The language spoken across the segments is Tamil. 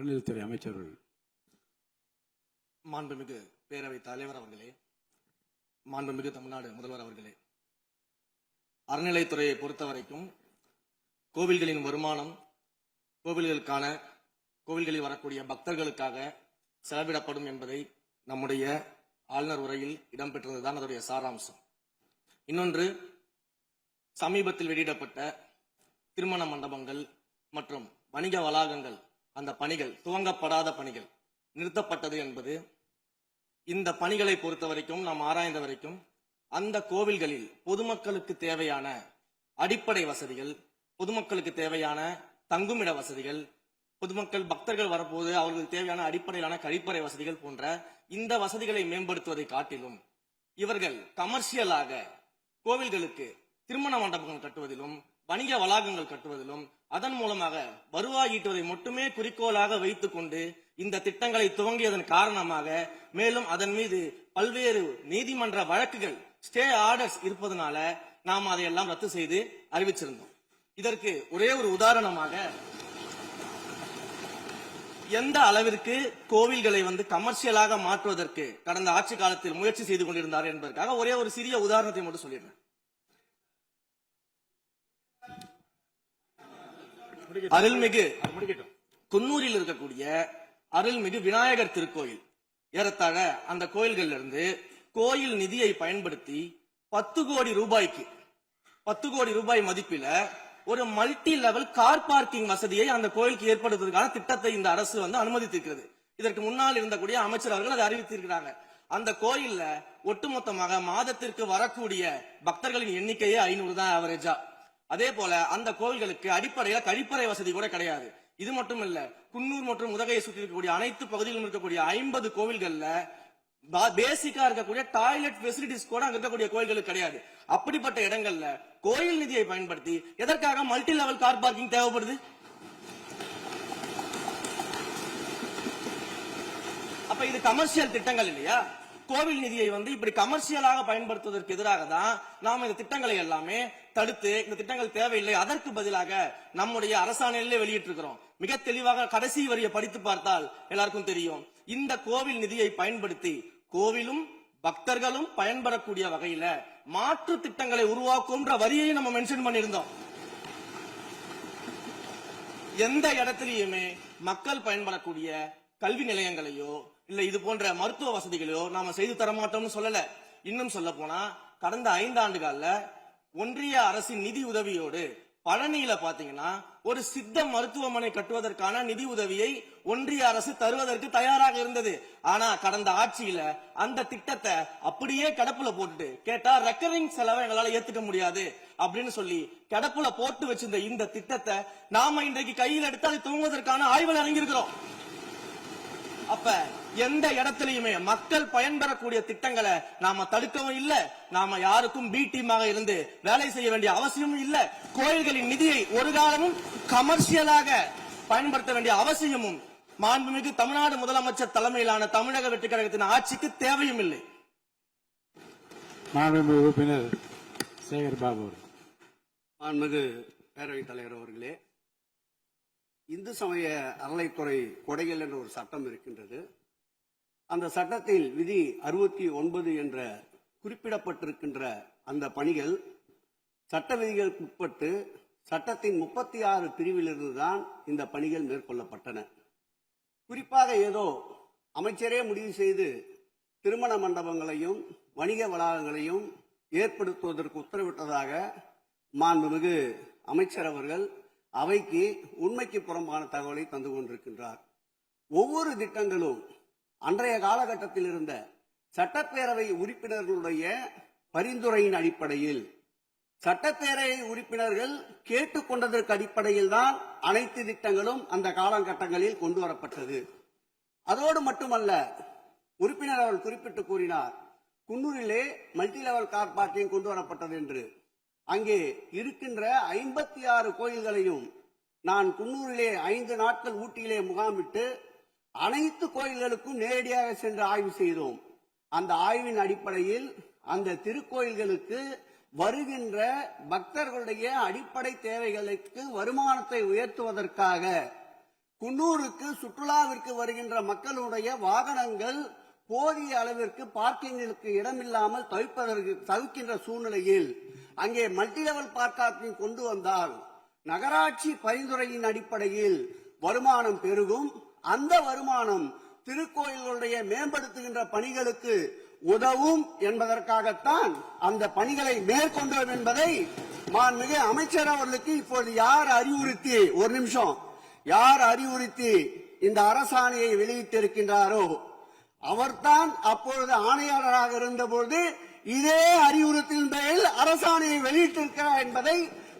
அறநிலையத்துறை அமைச்சர்கள். மாண்புமிகு பேரவைத் தலைவர் அவர்களே, மாண்புமிகு தமிழ்நாடு முதல்வர் அவர்களே, அறநிலையத்துறையை பொறுத்தவரைக்கும் கோவில்களின் வருமானம் கோவில்களில் வரக்கூடிய பக்தர்களுக்காக செலவிடப்படும் என்பதை நம்முடைய ஆளுநர் உரையில் இடம்பெற்றிருந்ததுதான் அதனுடைய சாராம்சம். இன்னொன்று, சமீபத்தில் வெளியிடப்பட்ட திருமண மண்டபங்கள் மற்றும் வணிக வளாகங்கள், அந்த பணிகள் துவங்கப்படாத பணிகள் நிறுத்தப்பட்டது என்பது, இந்த பணிகளை பொறுத்த வரைக்கும் நாம் ஆராய்ந்த வரைக்கும் அந்த கோவில்களில் பொதுமக்களுக்கு தேவையான அடிப்படை வசதிகள், பொதுமக்களுக்கு தேவையான தங்குமிட வசதிகள், பொதுமக்கள் பக்தர்கள் வரப்போது அவர்களுக்கு தேவையான அடிப்படையிலான கழிப்பறை வசதிகள் போன்ற இந்த வசதிகளை மேம்படுத்துவதை காட்டிலும் இவர்கள் கமர்ஷியலாக கோவில்களுக்கு திருமண மண்டபங்கள் கட்டுவதிலும் வணிக வளாகங்கள் கட்டுவதிலும் அதன் மூலமாக வருவாய் ஈட்டுவதை மட்டுமே குறிக்கோளாக வைத்துக் கொண்டு இந்த திட்டங்களை துவங்கியதன் காரணமாக மேலும் அதன் மீது பல்வேறு நீதிமன்ற வழக்குகள், ஸ்டே ஆர்டர்ஸ் இருப்பதனால நாம் அதையெல்லாம் ரத்து செய்து அறிவிச்சிருந்தோம். இதற்கு ஒரே ஒரு உதாரணமாக, எந்த அளவிற்கு கோவில்களை கமர்ஷியலாக மாற்றுவதற்கு கடந்த ஆட்சி காலத்தில் முயற்சி செய்து கொண்டிருந்தார் என்பதற்காக ஒரே ஒரு சிறிய உதாரணத்தை மட்டும் சொல்லிடுறேன். அருள்மிகு குன்னூரில் இருக்கக்கூடிய அருள்மிகு விநாயகர் திருக்கோயில், ஏறத்தாழ அந்த கோயில்கள் இருந்து கோயில் நிதியை பயன்படுத்தி 10 கோடி ரூபாய் மதிப்பில ஒரு மல்டி லெவல் கார் பார்க்கிங் வசதியை அந்த கோயிலுக்கு ஏற்படுத்துவதற்கான திட்டத்தை இந்த அரசு அனுமதித்திருக்கிறது. இதற்கு முன்னால் இருந்தக்கூடிய அமைச்சர் அவர்கள் அதை அறிவித்திருக்கிறாங்க. அந்த கோயில்ல ஒட்டுமொத்தமாக மாதத்திற்கு வரக்கூடிய பக்தர்களின் எண்ணிக்கையே 500 தான் ஆவரேஜா. அதே போல அந்த கோவில்களுக்கு அடிப்படையில கழிப்பறை வசதி கூட கிடையாது. இது மட்டும் இல்ல, குன்னூர் மற்றும் உதகையை சுற்றி இருக்கக்கூடிய அனைத்து பகுதிகளிலும் இருக்கக்கூடிய 50 கோவில்கள்ல பேசிக்கா இருக்கக்கூடிய டாய்லெட் பெசிலிட்டிஸ் கூட அங்க இருக்கக்கூடிய கோயில்களுக்கு கிடையாது. அப்படிப்பட்ட இடங்கள்ல கோயில் நிதியை பயன்படுத்தி எதற்காக மல்டி லெவல் கார் பார்க்கிங் தேவைப்படுது? அப்ப இது கமர்ஷியல் திட்டங்கள் இல்லையா? கோவில் நிதியை இப்படி கமர்ஷியலாக பயன்படுத்துவதற்கு எதிராக தான் நாம இந்த திட்டங்களை எல்லாமே தடுத்து, இந்த திட்டங்கள் தேவையில்லை, அதற்கு பதிலாக நம்முடைய அரசாணையிலே வெளியிட்டிருக்கிறோம். மிக தெளிவாக கடைசி வரியை படித்து பார்த்தால் எல்லாருக்கும் தெரியும். இந்த கோவில் நிதியை பயன்படுத்தி கோவிலும் பக்தர்களும் பயன்பெறக்கூடிய வகையில மாற்று திட்டங்களை உருவாக்கும்ன்ற வரியை நம்ம மென்ஷன் பண்ணியிருந்தோம். எந்த இடத்திலேயுமே மக்கள் பயன்படக்கூடிய கல்வி நிலையங்களையோ இல்ல இது போன்ற மருத்துவ வசதிகளையோ நாம செய்து தரமாட்டோம்னு சொல்லல. இன்னும் சொல்ல போனா, கடந்த 5 ஆண்டுகள்ல ஒன்றிய அரசின் நிதி உதவியோடு பழனியில பாத்தீங்கன்னா ஒரு சித்த மருத்துவமனை கட்டுவதற்கான நிதி உதவியை ஒன்றிய அரசு தருவதற்கு தயாராக இருந்தது. ஆனா கடந்த ஆட்சியில அந்த திட்டத்தை அப்படியே கிடப்புல போட்டுட்டு, கேட்டா ரெக்கரிங் செலவை எங்களால ஏத்துக்க முடியாது அப்படின்னு சொல்லி கிடப்புல போட்டு வச்சிருந்த இந்த திட்டத்தை நாம இன்றைக்கு கையில் எடுத்து அதை துவங்குவதற்கான ஆய்வில் இறங்கியிருக்கிறோம். அப்ப எந்த இடத்திலையுமே மக்கள் பயன்பெறக்கூடிய திட்டங்களை நாம தடுக்கவும் இல்ல, நாம யாருக்கும் பி டீமாக இருந்து வேலை செய்ய வேண்டிய அவசியமும் இல்ல. கோயில்களின் நிதியை ஒரு காலமும் கமர்ஷியலாக பயன்படுத்த வேண்டிய அவசியமும் மாண்புமிகு தமிழ்நாடு முதலமைச்சர் தலைமையிலான தமிழக வெற்றி கழகத்தின் ஆட்சிக்கு தேவையும் இல்லை. மாண்புமிகு உறுப்பினர் சேகர் பாபு. மாண்புமிகு பேரவைத் தலைவர் அவர்களே, இந்து சமய அறநிலைத்துறை கொடைகள் என்ற ஒரு சட்டம் இருக்கின்றது. அந்த சட்டத்தில் விதி 69 என்ற குறிப்பிடப்பட்டிருக்கின்ற அந்த பணிகள் சட்ட விதிகளுக்கு உட்பட்டு சட்டத்தின் 36 பிரிவிலிருந்து தான் இந்த பணிகள் மேற்கொள்ளப்பட்டன. குறிப்பாக ஏதோ அமைச்சரே முடிவு செய்து திருமண மண்டபங்களையும் வணிக வளாகங்களையும் ஏற்படுத்துவதற்கு உத்தரவிட்டதாக மாண்புமிகு அமைச்சர் அவர்கள் அவைக்கு உண்மைக்கு புறம்பான தகவலை தந்து கொண்டிருக்கின்றார். ஒவ்வொரு திட்டங்களும் அன்றைய காலகட்டத்தில் இருந்த சட்டப்பேரவை உறுப்பினர்களுடைய பரிந்துரையின் அடிப்படையில், சட்டப்பேரவை உறுப்பினர்கள் கேட்டுக்கொண்டதற்கு அடிப்படையில் தான் அனைத்து திட்டங்களும் அந்த காலகட்டங்களில் கொண்டு வரப்பட்டது. அதோடு மட்டுமல்ல, உறுப்பினர் அவர்கள் குறிப்பிட்டு கூறினார், குன்னூரிலே மல்டி லெவல் கார் பார்க்கிங் கொண்டு வரப்பட்டது என்று. அங்கே இருக்கின்ற 56 கோயில்களையும் நான் குன்னூரிலே 5 நாட்கள் ஊட்டியிலே முகாமிட்டு அனைத்து கோயில்களுக்கும் நேரடியாக சென்று ஆய்வு செய்தோம். அந்த ஆய்வின் அடிப்படையில் அந்த திருக்கோயில்களுக்கு வருகின்ற பக்தர்களுடைய அடிப்படை தேவைகளுக்கு வருமானத்தை உயர்த்துவதற்காக குன்னூருக்கு சுற்றுலாவிற்கு வருகின்ற மக்களுடைய வாகனங்கள் போதிய அளவிற்கு பார்க்கிங்களுக்கு இடமில்லாமல் தவிக்கின்ற சூழ்நிலையில் அங்கே மல்டி லெவல் பார்க்கிங் கொண்டு வந்தால் நகராட்சி பரிந்துரையின் அடிப்படையில் வருமானம் பெருகும். அந்த வருமானம் திருக்கோயில்களுடைய மேம்படுத்துகின்ற பணிகளுக்கு உதவும் என்பதற்காகத்தான் அந்த பணிகளை மேற்கொண்டோம் என்பதை மாண்புமிகு அமைச்சர் அவர்களுக்கு இப்போது யார் அறிவுறுத்தி இந்த அரசாணையை வெளியிட்டிருக்கின்றாரோ அவர்தான் அப்பொழுது ஆணையாளராக இருந்தபோது இதே அறிவுறுத்தின் பேரில் அரசாணையை வெளியிட்டிருக்கிறார் என்பதை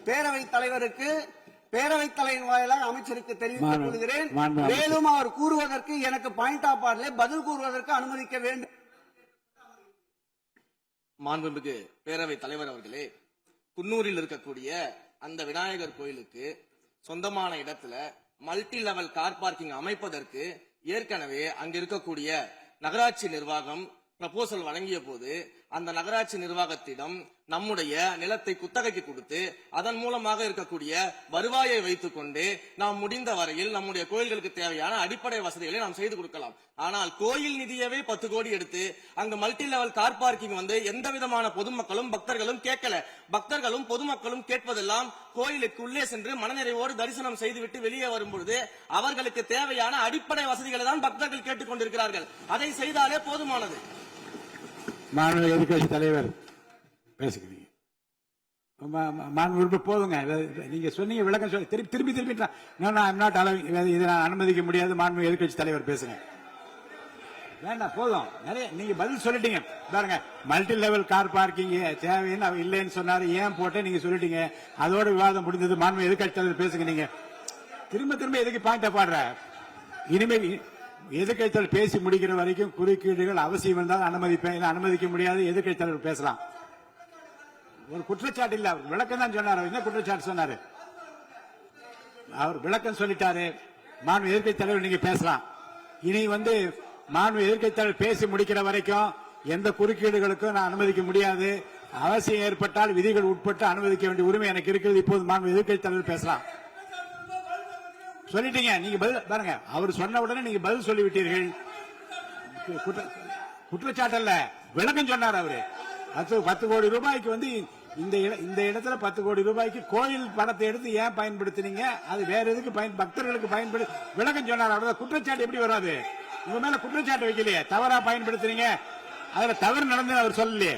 பேரவைத் தலைவரின் வாயிலாக அமைச்சருக்கு தெரிவித்துக் கொள்கிறேன். மேலும் அவர் கூறுவதற்கு எனக்கு பாயிண்ட் ஆஃப் ஆர்டர் பதில் கூறுவதற்கு அனுமதிக்க வேண்டும். மாண்புமிகு பேரவைத் தலைவர் அவர்களே, குன்னூரில் இருக்கக்கூடிய அந்த விநாயகர் கோயிலுக்கு சொந்தமான இடத்துல மல்டி லெவல் கார் பார்க்கிங் அமைப்பதற்கு ஏற்கனவே அங்க இருக்கக்கூடிய நகராட்சி நிர்வாகம் ப்ரப்போசல் வழங்கிய போது அந்த நகராட்சி நிர்வாகத்திடம் நம்முடைய நிலத்தை குத்தகைக்கு கொடுத்து அதன் மூலமாக இருக்கக்கூடிய வருவாயை வைத்துக் கொண்டு நாம் முடிந்த வரையில் நம்முடைய கோயில்களுக்கு தேவையான அடிப்படை வசதிகளை நாம் செய்து கொடுக்கலாம். ஆனால் கோயில் நிதியவே 10 கோடி எடுத்து அங்கு மல்டி லெவல் கார் பார்க்கிங் வந்து எந்த விதமான பொதுமக்களும் பக்தர்களும் கேட்கல. பக்தர்களும் பொதுமக்களும் கேட்பதெல்லாம் கோயிலுக்கு உள்ளே சென்று மனநிறைவோடு தரிசனம் செய்துவிட்டு வெளியே வரும்பொழுது அவர்களுக்கு தேவையான அடிப்படை வசதிகளை தான் பக்தர்கள் கேட்டுக் கொண்டிருக்கிறார்கள். அதை செய்தாலே போதுமானது. மாண்புமிகு எதிர்க்கட்சி தலைவர் பேசுகிறீங்க. போதுங்க. நீங்க சொன்னீங்க விளக்கம் சொல்லி திருப்பி இதை நான் அனுமதிக்க முடியாது. மாண்புமிகு எதிர்க்கட்சி தலைவர் பேசுங்க. வேண்டாம், போதும். நிறைய நீங்க பதில் சொல்லிட்டீங்க. பாருங்க, மல்டி லெவல் கார் பார்க்கிங் தேவைன்னு அவர் இல்லைன்னு சொன்னாரு. ஏன் போட்டு நீங்க சொல்லிட்டீங்க. அதோட விவாதம் முடிந்தது. மாண்புமிகு எதிர்க்கட்சி தலைவர் பேசுங்க. நீங்க திரும்ப எதுக்கு பாயிண்ட பாடுற? இனிமே எதிர்க்கட்சி தலைவர் பேசி முடிக்கிற வரைக்கும் குறுக்கீடுகள் அவசியம் இருந்தால் அனுமதிப்பேன். அனுமதிக்க முடியாது. எதிர்க்கட்சி தலைவர் பேசலாம். ஒரு குற்றச்சாட்டு இல்ல, அவர் விளக்கம் தான் சொன்னார். என்ன குற்றச்சாட்டு சொன்னாரு? அவர் விளக்கம் சொல்லிட்டாரு. மாண்பு எதிர்க்கட்சி தலைவர் நீங்க பேசலாம். இனி மாண்பு எதிர்க்கட்சி தலைவர் பேசி முடிக்கிற வரைக்கும் எந்த குறுக்கீடுகளுக்கும் நான் அனுமதிக்க முடியாது. அவசியம் ஏற்பட்டால் விதிகள் உட்பட்டு அனுமதிக்க வேண்டிய உரிமை எனக்கு இருக்கிறது. இப்போது மாண்பு எதிர்க்கட்சி தலைவர் பேசலாம். சொல்லிட்டீங்க. நீங்க பதில் பாருங்க. அவர் சொன்ன உடனே நீங்க பதில் சொல்லிவிட்டீர்கள். குற்றச்சாட்டு அல்ல, விளக்கம் சொன்னார் அவரு. 10 கோடி ரூபாய்க்கு இந்த இடத்துல 10 கோடி ரூபாய்க்கு கோயில் பணத்தை எடுத்து ஏன் பயன்படுத்தினீங்க? அது வேற எதுக்கு பக்தர்களுக்கு பயன்படுத்தி விளக்கம் சொன்னார். அவ்வளவுதான். குற்றச்சாட்டு எப்படி வராது? உங்க மேல குற்றச்சாட்டு வைக்கலையே. தவறா பயன்படுத்தினீங்க, அதுல தவறு நடந்து அவர் சொல்லலையே.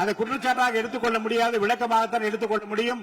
அதை குற்றச்சாட்டாக எடுத்துக்கொள்ள முடியாது, விளக்கமாகத்தான் எடுத்துக்கொள்ள முடியும்.